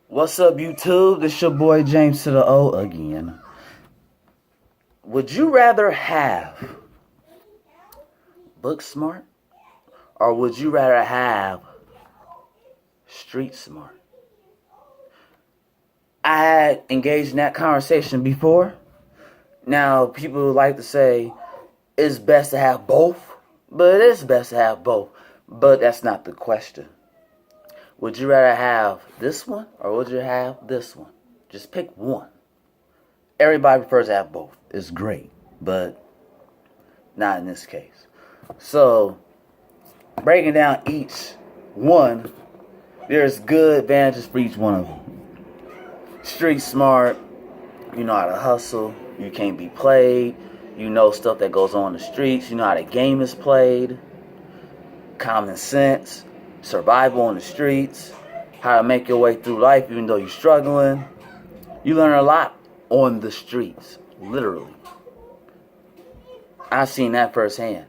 What's up, YouTube? This your boy James to the O again. Would you rather have book smart or would you rather have street smart? I had engaged in that conversation before. Now, people like to say it's best to have both, but it is best to have both. But that's not the question. Would you rather have this one or would you have this one? Just pick one. Everybody prefers to have both. It's great, but not in this case. So, breaking down each one, there's good advantages for each one of them. Street smart, you know how to hustle, you can't be played, you know stuff that goes on in the streets, you know how the game is played, common sense, survival on the streets, how to make your way through life even though you're struggling. You learn a lot on the streets, literally. I've seen that firsthand.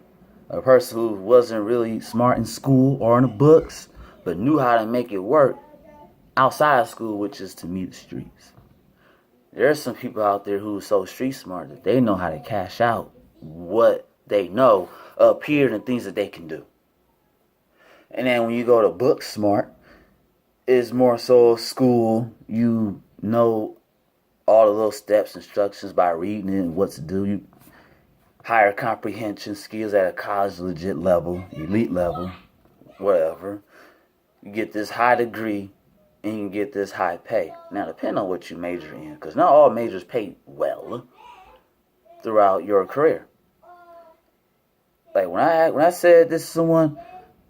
A person who wasn't really smart in school or in the books, but knew how to make it work outside of school, which is to meet the streets. There's some people out there who are so street smart that they know how to cash out what they know up here and things that they can do. And then when you go to book smart, it's more so school. You know all the little steps, instructions by reading it and what to do. You higher comprehension skills at a college legit level, elite level, whatever. You get this high degree and you get this high pay. Now, depending on what you major in, because not all majors pay well throughout your career. Like when I said this to someone,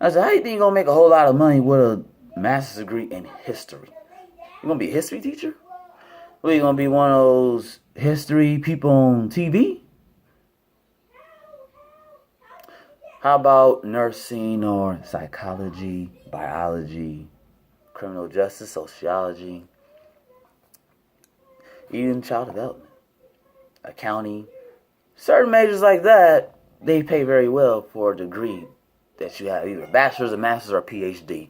I said, how do you think you're going to make a whole lot of money with a master's degree in history? You going to be a history teacher? Or you going to be one of those history people on TV? How about nursing or psychology, biology, criminal justice, sociology, even child development, accounting? Certain majors like that, they pay very well for a degree that you have, either a bachelor's, a master's, or a PhD.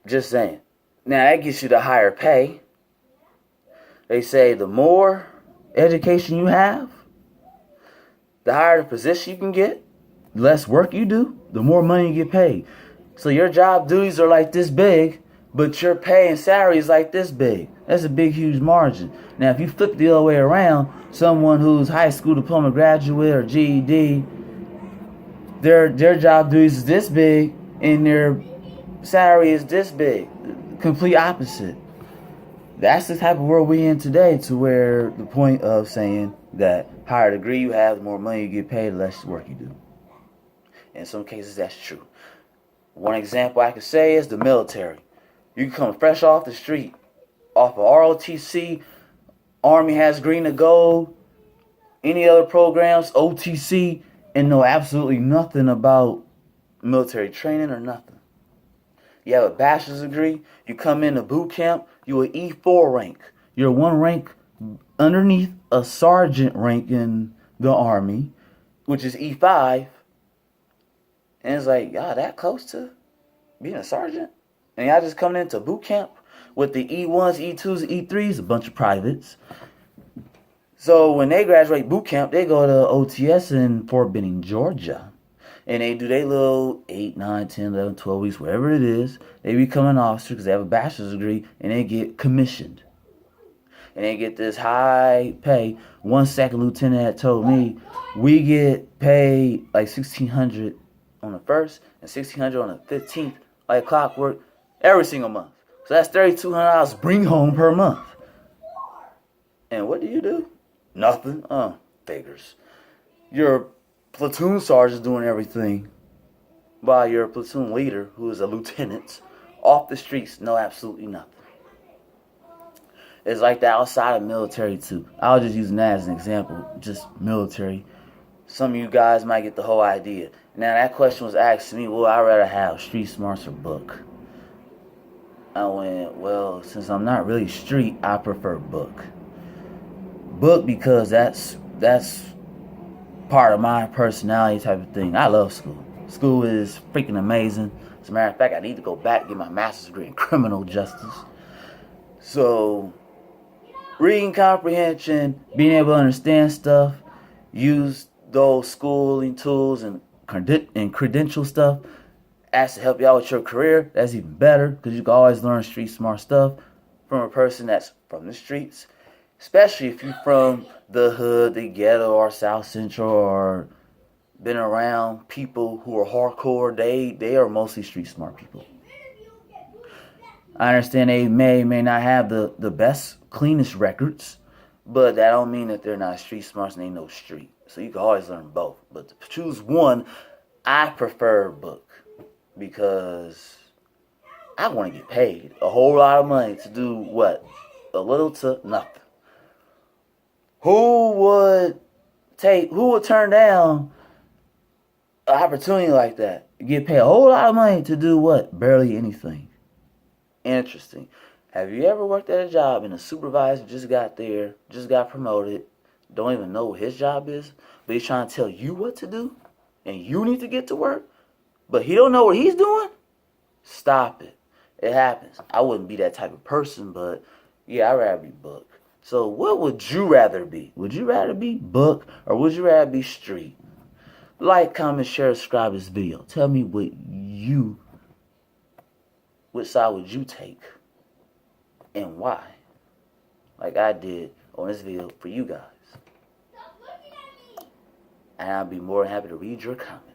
Just saying. Now, that gets you the higher pay. They say the more education you have, the higher the position you can get, the less work you do, the more money you get paid. So your job duties are like this big, but your pay and salary is like this big. That's a big, huge margin. Now, if you flip the other way around, someone who's high school diploma graduate or GED, their job duties is this big and their salary is this big. Complete opposite. That's the type of world we're in today, to where the point of saying that higher degree you have, the more money you get paid, the less work you do. In some cases, that's true. One example I could say is the military. You can come fresh off the street, off of ROTC, Army has green and gold, any other programs, OTC, and know absolutely nothing about military training or nothing. You have a bachelor's degree, you come into boot camp, you're an E4 rank. You're one rank underneath a sergeant rank in the Army, which is E5. And it's like, y'all that close to being a sergeant? And y'all just coming into boot camp with the E1s, E2s, E3s, a bunch of privates. So when they graduate boot camp, they go to OTS in Fort Benning, Georgia. And they do their little 8, 9, 10, 11, 12 weeks, wherever it is. They become an officer because they have a bachelor's degree, and they get commissioned. And they get this high pay. One second lieutenant had told me, we get paid like $1,600 on the 1st and $1,600 on the 15th, like clockwork, every single month. So that's $3,200 bring home per month. And what do? Nothing. Figures. Your platoon sergeant doing everything while your platoon leader, who is a lieutenant, off the streets, know absolutely nothing. It's like that outside of military too. I was just using that as an example, just military. Some of you guys might get the whole idea. Now that question was asked to me, well, I'd rather have street smarts or book. I went, well, since I'm not really street, I prefer book. Book because that's part of my personality type of thing. I love school. School is freaking amazing. As a matter of fact, I need to go back and get my master's degree in criminal justice. So, reading comprehension, being able to understand stuff, use those schooling tools and credential stuff as to help you out with your career. That's even better because you can always learn street smart stuff from a person that's from the streets, especially if you're from the hood, the ghetto, or South Central, or been around people who are hardcore. They are mostly street smart people. I understand they may not have the best, cleanest records, but that don't mean that they're not street smarts and they know street. So you can always learn both. But to choose one, I prefer book because I want to get paid a whole lot of money to do what? A little to nothing. Who would turn down an opportunity like that? Get paid a whole lot of money to do what? Barely anything. Interesting. Have you ever worked at a job and a supervisor just got there, just got promoted, don't even know what his job is, but he's trying to tell you what to do, and you need to get to work, but he don't know what he's doing? Stop it. It happens. I wouldn't be that type of person, but yeah, I'd rather be book. So what would you rather be? Would you rather be book or would you rather be street? Like, comment, share, subscribe this video. Tell me which side would you take and why? Like I did on this video for you guys. And I'll be more than happy to read your comments.